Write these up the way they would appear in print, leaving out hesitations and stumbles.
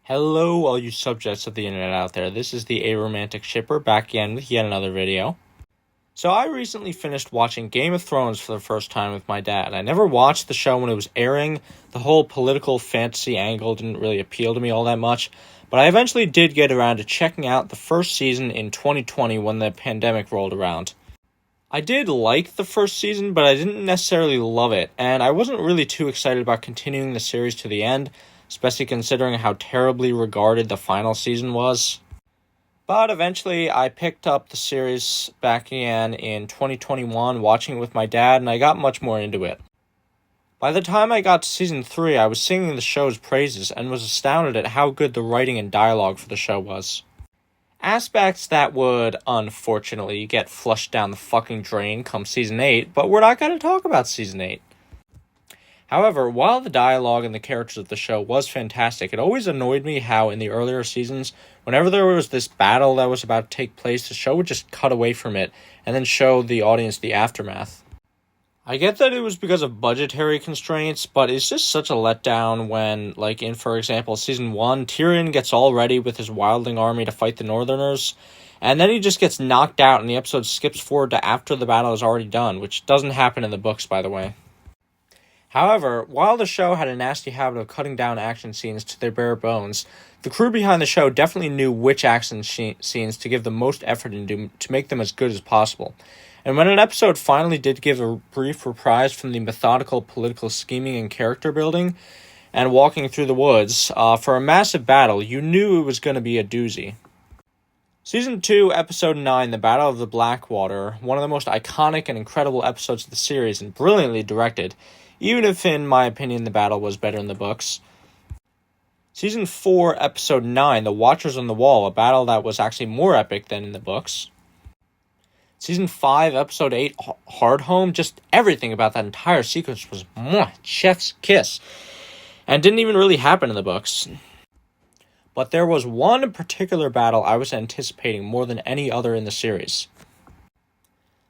Hello, all you subjects of the internet out there. This is the Aromantic Shipper back again with yet another video. So I recently finished watching Game of Thrones for the first time with my dad. I never watched the show when it was airing. The whole political fantasy angle didn't really appeal to me all that much. But I eventually did get around to checking out the first season in 2020 when the pandemic rolled around. I did like the first season, but I didn't necessarily love it, and I wasn't really too excited about continuing the series to the end, especially considering how terribly regarded the final season was. But eventually, I picked up the series back again in 2021, watching it with my dad, and I got much more into it. By the time I got to season 3, I was singing the show's praises and was astounded at how good the writing and dialogue for the show was. Aspects that would, unfortunately, get flushed down the fucking drain come season 8, but we're not going to talk about season 8. However, while the dialogue and the characters of the show was fantastic, it always annoyed me how in the earlier seasons, whenever there was this battle that was about to take place, the show would just cut away from it and then show the audience the aftermath. I get that it was because of budgetary constraints, but it's just such a letdown when, like in, for example, season 1, Tyrion gets all ready with his wildling army to fight the Northerners, and then he just gets knocked out and the episode skips forward to after the battle is already done, which doesn't happen in the books, by the way. However, while the show had a nasty habit of cutting down action scenes to their bare bones, the crew behind the show definitely knew which action scenes to give the most effort into to make them as good as possible. And when an episode finally did give a brief reprise from the methodical political scheming and character building and walking through the woods for a massive battle, you knew it was going to be a doozy. Season 2, Episode 9, The Battle of the Blackwater, one of the most iconic and incredible episodes of the series and brilliantly directed, even if, in my opinion, the battle was better in the books. Season 4, Episode 9, The Watchers on the Wall, a battle that was actually more epic than in the books. Season 5, Episode 8, Hardhome, just everything about that entire sequence was chef's kiss, and didn't even really happen in the books. But there was one particular battle I was anticipating more than any other in the series.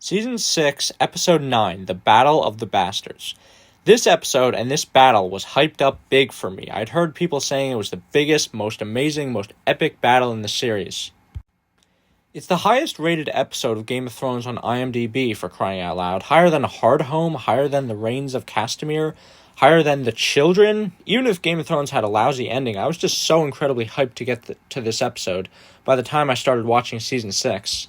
Season 6, Episode 9, The Battle of the Bastards. This episode and this battle was hyped up big for me. I'd heard people saying it was the biggest, most amazing, most epic battle in the series. It's the highest rated episode of Game of Thrones on IMDb, for crying out loud. Higher than Hardhome, higher than The Reigns of Castamere, higher than The Children. Even if Game of Thrones had a lousy ending, I was just so incredibly hyped to get to this episode by the time I started watching Season 6.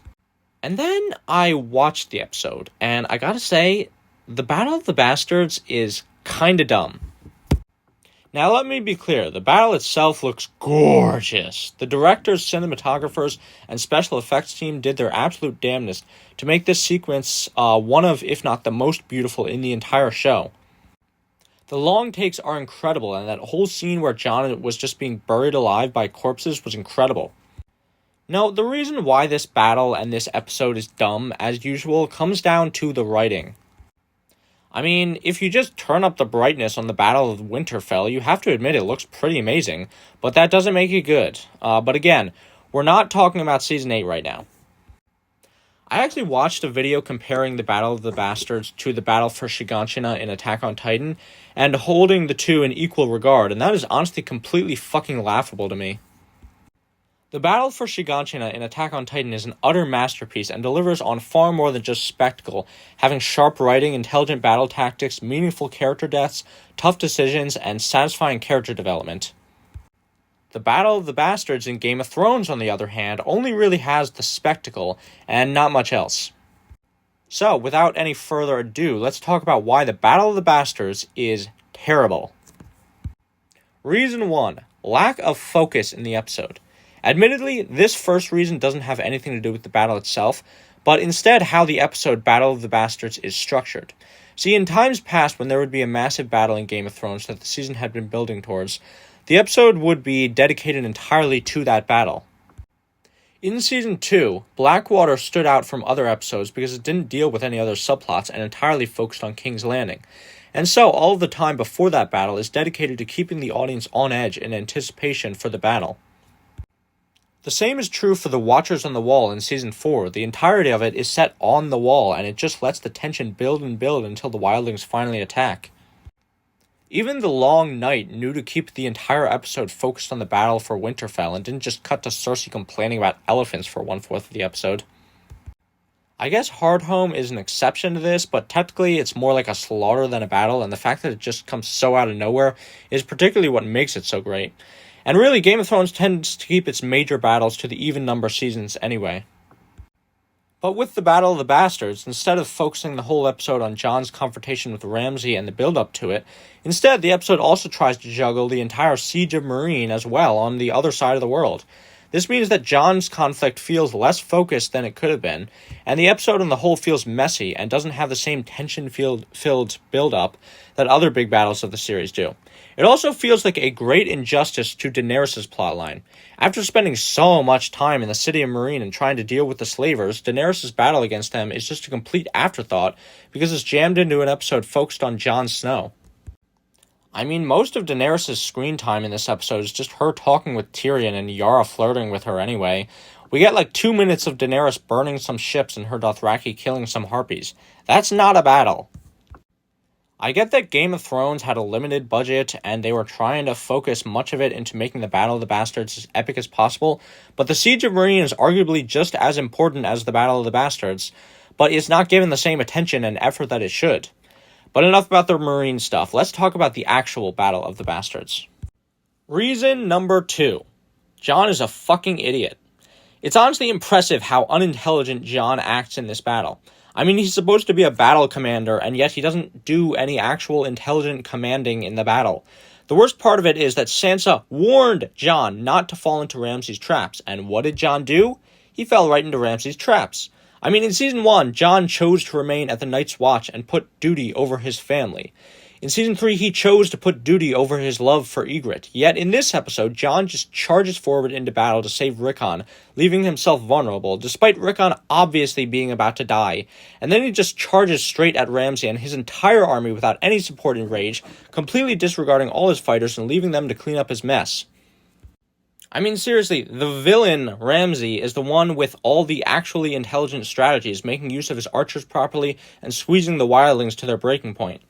And then I watched the episode, and I gotta say, the Battle of the Bastards is kinda dumb. Now let me be clear, the battle itself looks gorgeous. The directors, cinematographers, and special effects team did their absolute damnedest to make this sequence one of, if not the most beautiful in the entire show. The long takes are incredible, and that whole scene where Jon was just being buried alive by corpses was incredible. No, the reason why this battle and this episode is dumb, as usual, comes down to the writing. I mean, if you just turn up the brightness on the Battle of Winterfell, you have to admit it looks pretty amazing, but that doesn't make it good. But again, we're not talking about Season 8 right now. I actually watched a video comparing the Battle of the Bastards to the Battle for Shiganshina in Attack on Titan, and holding the two in equal regard, and that is honestly completely fucking laughable to me. The Battle for Shiganshina in Attack on Titan is an utter masterpiece and delivers on far more than just spectacle, having sharp writing, intelligent battle tactics, meaningful character deaths, tough decisions, and satisfying character development. The Battle of the Bastards in Game of Thrones, on the other hand, only really has the spectacle and not much else. So, without any further ado, let's talk about why the Battle of the Bastards is terrible. Reason 1. Lack of focus in the episode. Admittedly, this first reason doesn't have anything to do with the battle itself, but instead how the episode Battle of the Bastards is structured. See, in times past when there would be a massive battle in Game of Thrones that the season had been building towards, the episode would be dedicated entirely to that battle. In Season 2, Blackwater stood out from other episodes because it didn't deal with any other subplots and entirely focused on King's Landing. And so, all of the time before that battle is dedicated to keeping the audience on edge in anticipation for the battle. The same is true for the Watchers on the Wall in Season 4. The entirety of it is set on the wall, and it just lets the tension build and build until the wildlings finally attack. Even the long night knew to keep the entire episode focused on the battle for Winterfell and didn't just cut to Cersei complaining about elephants for 1/4 of the episode. I guess Hardhome is an exception to this, but technically it's more like a slaughter than a battle, and the fact that it just comes so out of nowhere is particularly what makes it so great. And really, Game of Thrones tends to keep its major battles to the even number seasons anyway. But with the Battle of the Bastards, instead of focusing the whole episode on Jon's confrontation with Ramsay and the build-up to it, instead the episode also tries to juggle the entire Siege of Meereen as well on the other side of the world. This means that Jon's conflict feels less focused than it could have been, and the episode on the whole feels messy and doesn't have the same tension-filled build-up that other big battles of the series do. It also feels like a great injustice to Daenerys' plotline. After spending so much time in the city of Meereen and trying to deal with the slavers, Daenerys' battle against them is just a complete afterthought because it's jammed into an episode focused on Jon Snow. I mean, most of Daenerys' screen time in this episode is just her talking with Tyrion and Yara flirting with her anyway. We get like 2 minutes of Daenerys burning some ships and her Dothraki killing some harpies. That's not a battle. I get that Game of Thrones had a limited budget and they were trying to focus much of it into making the Battle of the Bastards as epic as possible, but the Siege of Meereen is arguably just as important as the Battle of the Bastards, but it's not given the same attention and effort that it should. But enough about the Meereen stuff. Let's talk about the actual Battle of the Bastards. Reason number 2. Jon is a fucking idiot. It's honestly impressive how unintelligent Jon acts in this battle. I mean, he's supposed to be a battle commander, and yet he doesn't do any actual intelligent commanding in the battle. The worst part of it is that Sansa warned Jon not to fall into Ramsay's traps, and what did Jon do? He fell right into Ramsay's traps. I mean, in Season 1, Jon chose to remain at the Night's Watch and put duty over his family. In Season 3, he chose to put duty over his love for Ygritte. Yet in this episode, Jon just charges forward into battle to save Rickon, leaving himself vulnerable, despite Rickon obviously being about to die. And then he just charges straight at Ramsay and his entire army without any support in Rage, completely disregarding all his fighters and leaving them to clean up his mess. I mean, seriously, the villain, Ramsay, is the one with all the actually intelligent strategies, making use of his archers properly and squeezing the wildlings to their breaking point.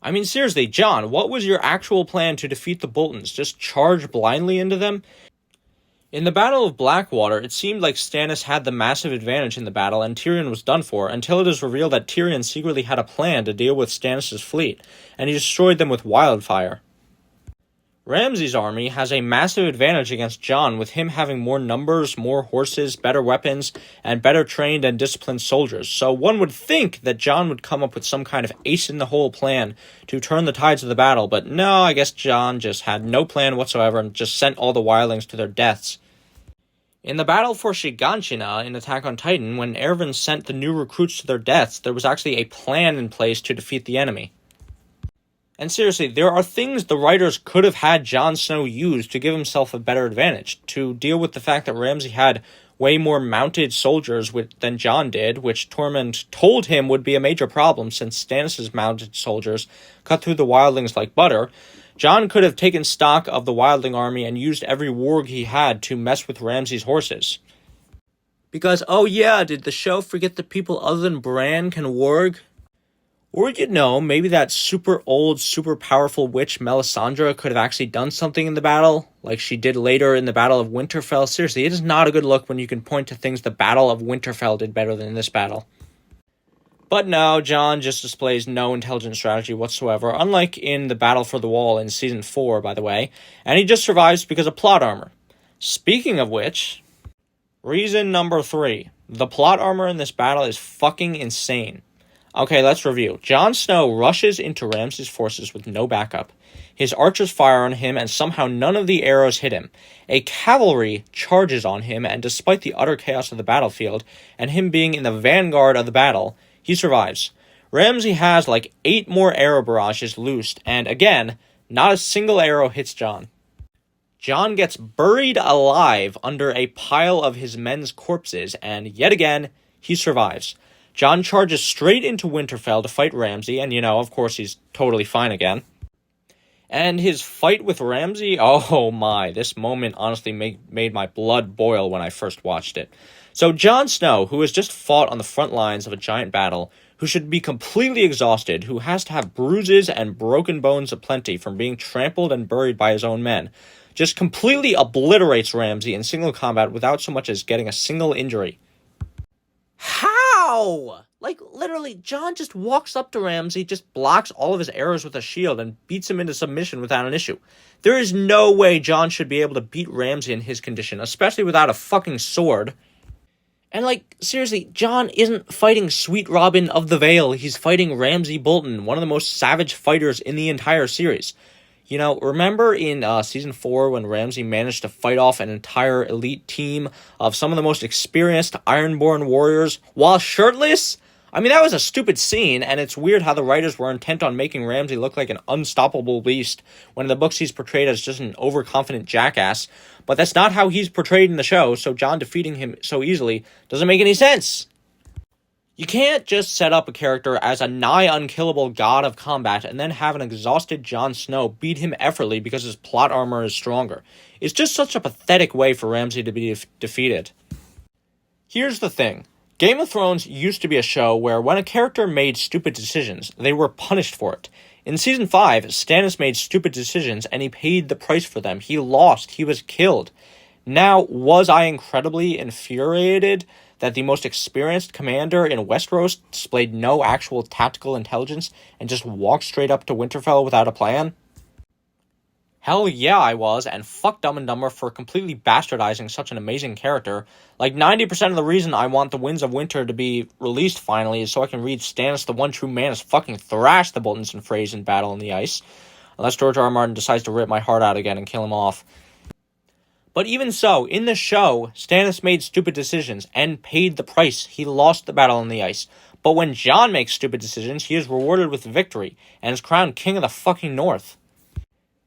I mean, seriously, Jon, what was your actual plan to defeat the Boltons? Just charge blindly into them? In the Battle of Blackwater, it seemed like Stannis had the massive advantage in the battle and Tyrion was done for, until it is revealed that Tyrion secretly had a plan to deal with Stannis' fleet, and he destroyed them with wildfire. Ramsay's army has a massive advantage against Jon, with him having more numbers, more horses, better weapons, and better trained and disciplined soldiers. So one would think that Jon would come up with some kind of ace-in-the-hole plan to turn the tides of the battle, but no, I guess Jon just had no plan whatsoever and just sent all the wildlings to their deaths. In the battle for Shiganshina in Attack on Titan, when Erwin sent the new recruits to their deaths, there was actually a plan in place to defeat the enemy. And seriously, there are things the writers could have had Jon Snow use to give himself a better advantage, to deal with the fact that Ramsay had way more mounted soldiers than Jon did, which Tormund told him would be a major problem since Stannis' mounted soldiers cut through the wildlings like butter. Jon could have taken stock of the wildling army and used every warg he had to mess with Ramsay's horses. Because, oh yeah, did the show forget that people other than Bran can warg? Or, maybe that super old, super powerful witch Melisandre could have actually done something in the battle, like she did later in the Battle of Winterfell. Seriously, it is not a good look when you can point to things the Battle of Winterfell did better than this battle. But no, Jon just displays no intelligent strategy whatsoever, unlike in the Battle for the Wall in Season 4, by the way, and he just survives because of plot armor. Speaking of which, reason number 3. The plot armor in this battle is fucking insane. Okay, let's review. Jon Snow rushes into Ramsay's forces with no backup. His archers fire on him, and somehow none of the arrows hit him. A cavalry charges on him, and despite the utter chaos of the battlefield, and him being in the vanguard of the battle, he survives. Ramsay has like 8 more arrow barrages loosed, and again, not a single arrow hits Jon. Jon gets buried alive under a pile of his men's corpses, and yet again, he survives. Jon charges straight into Winterfell to fight Ramsay, and of course he's totally fine again. And his fight with Ramsay, oh my, this moment honestly made my blood boil when I first watched it. So Jon Snow, who has just fought on the front lines of a giant battle, who should be completely exhausted, who has to have bruises and broken bones aplenty from being trampled and buried by his own men, just completely obliterates Ramsay in single combat without so much as getting a single injury. How? Like, literally, Jon just walks up to Ramsay, just blocks all of his arrows with a shield, and beats him into submission without an issue. There is no way Jon should be able to beat Ramsay in his condition, especially without a fucking sword. And, like, seriously, Jon isn't fighting Sweet Robin of the Vale. He's fighting Ramsay Bolton, one of the most savage fighters in the entire series. You know, remember in Season 4 when Ramsay managed to fight off an entire elite team of some of the most experienced Ironborn warriors while shirtless? I mean, that was a stupid scene, and it's weird how the writers were intent on making Ramsay look like an unstoppable beast, when in the books he's portrayed as just an overconfident jackass. But that's not how he's portrayed in the show, so Jon defeating him so easily doesn't make any sense. You can't just set up a character as a nigh unkillable god of combat and then have an exhausted Jon Snow beat him effortlessly because his plot armor is stronger. It's just such a pathetic way for Ramsay to be defeated. Here's the thing. Game of Thrones used to be a show where when a character made stupid decisions, they were punished for it. In Season 5, Stannis made stupid decisions and he paid the price for them. He lost. He was killed. Now, was I incredibly infuriated that the most experienced commander in Westeros displayed no actual tactical intelligence and just walked straight up to Winterfell without a plan? Hell yeah, I was, and fuck Dumb and Dumber for completely bastardizing such an amazing character. Like, 90% of the reason I want The Winds of Winter to be released finally is so I can read Stannis the One True Man as fucking thrash the Boltons and Freys in Battle in the Ice. Unless George R. R. Martin decides to rip my heart out again and kill him off. But even so, in the show, Stannis made stupid decisions and paid the price. He lost the Battle in the Ice. But when Jon makes stupid decisions, he is rewarded with victory and is crowned King of the fucking North.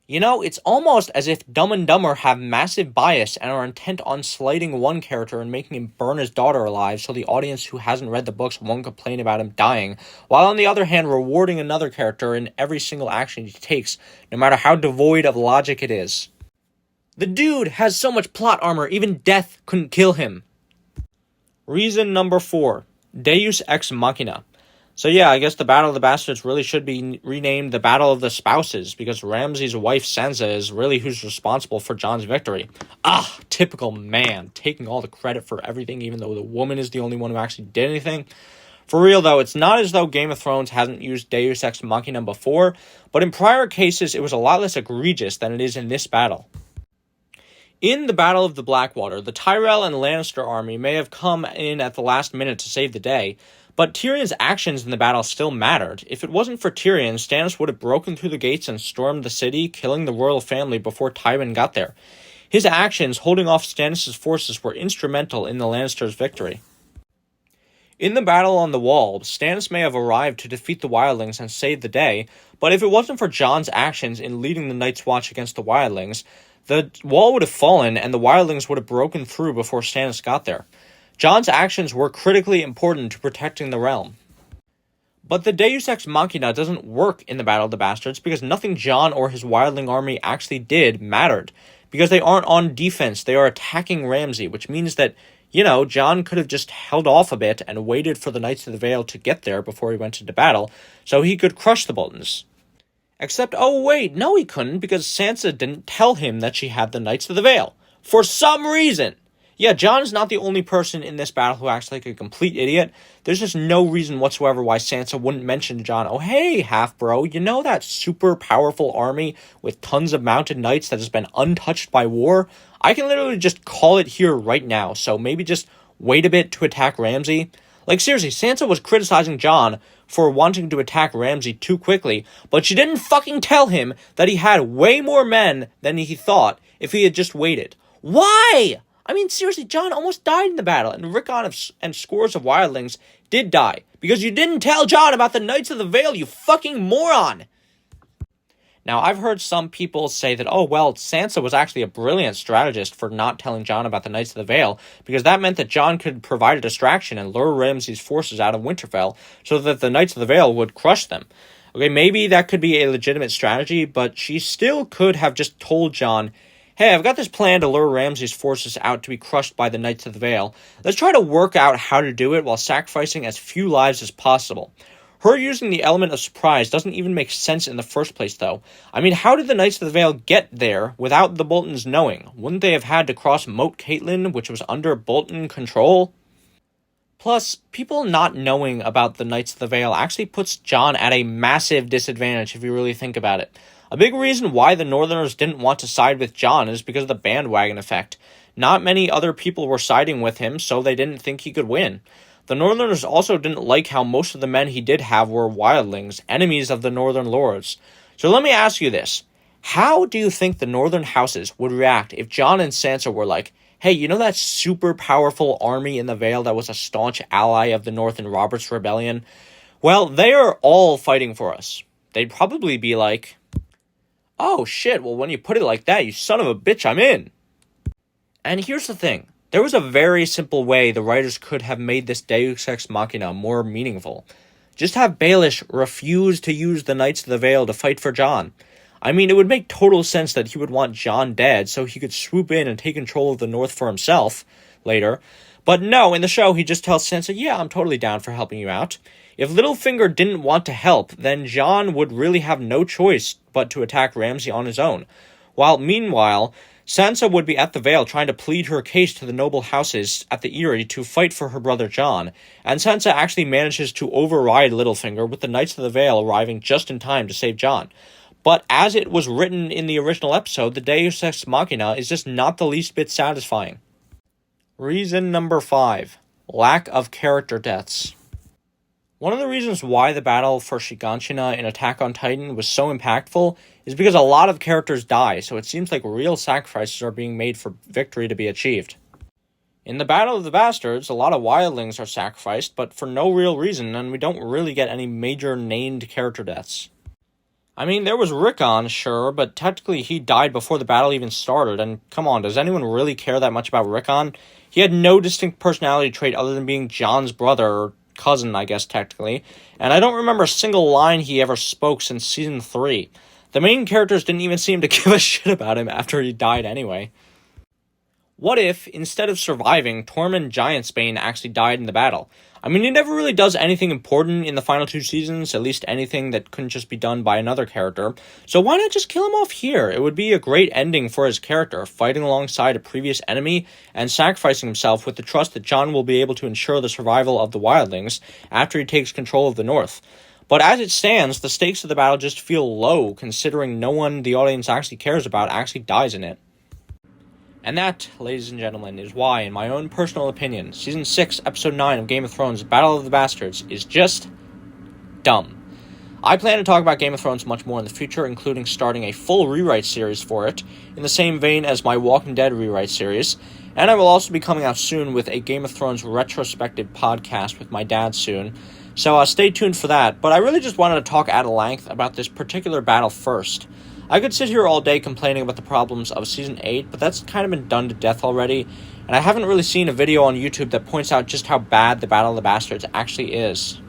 You know, it's almost as if Dumb and Dumber have massive bias and are intent on slighting one character and making him burn his daughter alive so the audience who hasn't read the books won't complain about him dying, while on the other hand rewarding another character in every single action he takes, no matter how devoid of logic it is. The dude has so much plot armor, even death couldn't kill him. Reason number 4. Deus Ex Machina. So yeah, I guess the Battle of the Bastards really should be renamed the Battle of the Spouses, because Ramsay's wife Sansa is really who's responsible for Jon's victory. Ah, typical man, taking all the credit for everything even though the woman is the only one who actually did anything. For real though, it's not as though Game of Thrones hasn't used Deus Ex Machina before, but in prior cases it was a lot less egregious than it is in this battle. In the Battle of the Blackwater, the Tyrell and Lannister army may have come in at the last minute to save the day, but Tyrion's actions in the battle still mattered. If it wasn't for Tyrion, Stannis would have broken through the gates and stormed the city, killing the royal family before Tywin got there. His actions holding off Stannis' forces were instrumental in the Lannisters' victory. In the battle on the Wall, Stannis may have arrived to defeat the wildlings and save the day, but if it wasn't for Jon's actions in leading the Night's Watch against the wildlings, the wall would have fallen and the wildlings would have broken through before Stannis got there. Jon's actions were critically important to protecting the realm. But the Deus Ex Machina doesn't work in the Battle of the Bastards because nothing Jon or his wildling army actually did mattered. Because they aren't on defense, they are attacking Ramsay, which means that, you know, Jon could have just held off a bit and waited for the Knights of the Vale to get there before he went into battle, so he could crush the Boltons. Except, oh wait, no he couldn't, because Sansa didn't tell him that she had the Knights of the Vale. For some reason! Yeah, Jon is not the only person in this battle who acts like a complete idiot. There's just no reason whatsoever why Sansa wouldn't mention to Jon, oh hey, half-bro, you know that super powerful army with tons of mounted knights that has been untouched by war? I can literally just call it here right now, so maybe just wait a bit to attack Ramsay. Like seriously, Sansa was criticizing Jon for wanting to attack Ramsay too quickly, but she didn't fucking tell him that he had way more men than he thought if he had just waited. Why? I mean, seriously, Jon almost died in the battle, and Rickon and scores of wildlings did die, because you didn't tell Jon about the Knights of the Vale, you fucking moron! Now, I've heard some people say that, oh, well, Sansa was actually a brilliant strategist for not telling Jon about the Knights of the Vale, because that meant that Jon could provide a distraction and lure Ramsay's forces out of Winterfell, so that the Knights of the Vale would crush them. Okay, maybe that could be a legitimate strategy, but she still could have just told Jon, hey, I've got this plan to lure Ramsay's forces out to be crushed by the Knights of the Vale. Let's try to work out how to do it while sacrificing as few lives as possible. Her using the element of surprise doesn't even make sense in the first place, though. I mean, how did the Knights of the Vale get there without the Boltons knowing? Wouldn't they have had to cross Moat Caitlin, which was under Bolton control? Plus, people not knowing about the Knights of the Vale actually puts Jon at a massive disadvantage if you really think about it. A big reason why the Northerners didn't want to side with Jon is because of the bandwagon effect. Not many other people were siding with him, so they didn't think he could win. The Northerners also didn't like how most of the men he did have were wildlings, enemies of the Northern Lords. So let me ask you this. How do you think the Northern houses would react if Jon and Sansa were like, hey, you know that super powerful army in the Vale that was a staunch ally of the North in Robert's Rebellion? Well, they are all fighting for us. They'd probably be like, oh shit, well when you put it like that, you son of a bitch, I'm in. And here's the thing. There was a very simple way the writers could have made this Deus Ex Machina more meaningful. Just have Baelish refuse to use the Knights of the Vale to fight for Jon. I mean, it would make total sense that he would want Jon dead so he could swoop in and take control of the North for himself later. But no, in the show, he just tells Sansa, yeah, I'm totally down for helping you out. If Littlefinger didn't want to help, then Jon would really have no choice but to attack Ramsay on his own. While meanwhile, Sansa would be at the Vale trying to plead her case to the noble houses at the Eyrie to fight for her brother Jon, and Sansa actually manages to override Littlefinger with the Knights of the Vale arriving just in time to save Jon. But as it was written in the original episode, the Deus Ex Machina is just not the least bit satisfying. Reason number 5. Lack of character deaths. One of the reasons why the battle for Shiganshina in Attack on Titan was so impactful is because a lot of characters die, so it seems like real sacrifices are being made for victory to be achieved. In the Battle of the Bastards, a lot of wildlings are sacrificed, but for no real reason, and we don't really get any major named character deaths. I mean, there was Rickon, sure, but technically he died before the battle even started, and come on, does anyone really care that much about Rickon? He had no distinct personality trait other than being Jon's brother, or cousin, I guess, technically, and I don't remember a single line he ever spoke since Season 3. The main characters didn't even seem to give a shit about him after he died anyway. What if, instead of surviving, Tormund Giantsbane actually died in the battle? I mean, he never really does anything important in the final 2 seasons, at least anything that couldn't just be done by another character, so why not just kill him off here? It would be a great ending for his character, fighting alongside a previous enemy and sacrificing himself with the trust that Jon will be able to ensure the survival of the wildlings after he takes control of the North. But as it stands, the stakes of the battle just feel low, considering no one the audience actually cares about actually dies in it. And that, ladies and gentlemen, is why, in my own personal opinion, Season 6, Episode 9 of Game of Thrones, Battle of the Bastards, is just dumb. I plan to talk about Game of Thrones much more in the future, including starting a full rewrite series for it, in the same vein as my Walking Dead rewrite series, and I will also be coming out soon with a Game of Thrones retrospective podcast with my dad soon, so stay tuned for that, but I really just wanted to talk at length about this particular battle first. I could sit here all day complaining about the problems of Season 8, but that's kind of been done to death already, and I haven't really seen a video on YouTube that points out just how bad the Battle of the Bastards actually is.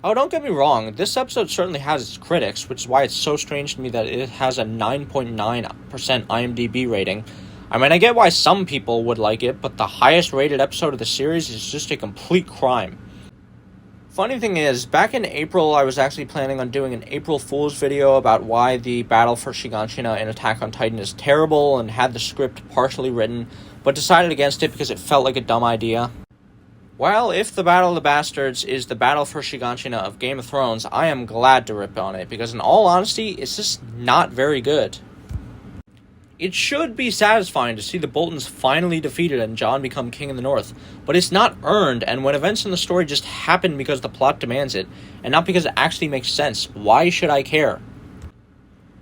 Oh, don't get me wrong, this episode certainly has its critics, which is why it's so strange to me that it has a 9.9% IMDb rating. I mean, I get why some people would like it, but the highest rated episode of the series is just a complete crime. Funny thing is, back in April, I was actually planning on doing an April Fool's video about why the battle for Shiganshina in Attack on Titan is terrible and had the script partially written, but decided against it because it felt like a dumb idea. Well, if the Battle of the Bastards is the battle for Shiganshina of Game of Thrones, I am glad to rip on it, because in all honesty, it's just not very good. It should be satisfying to see the Boltons finally defeated and Jon become king in the North, but it's not earned, and when events in the story just happen because the plot demands it, and not because it actually makes sense, why should I care?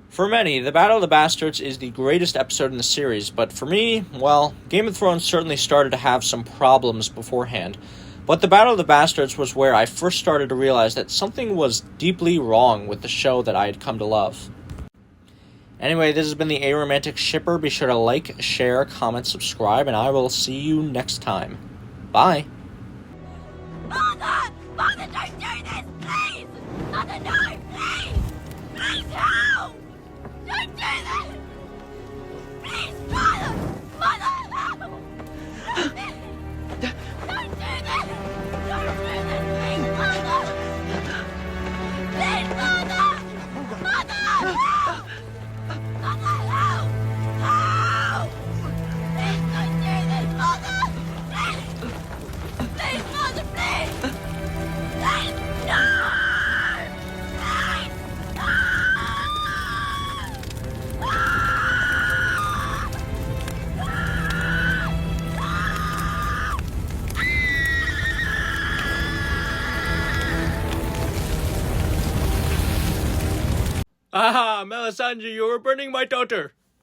For many, the Battle of the Bastards is the greatest episode in the series, but for me, well, Game of Thrones certainly started to have some problems beforehand, but the Battle of the Bastards was where I first started to realize that something was deeply wrong with the show that I had come to love. Anyway, this has been the Aromantic Shipper. Be sure to like, share, comment, subscribe, and I will see you next time. Bye. Father! Father, don't do this, please! Father, no, please! Please help! Don't do this! Please Ah, Melisandre, you were burning my daughter.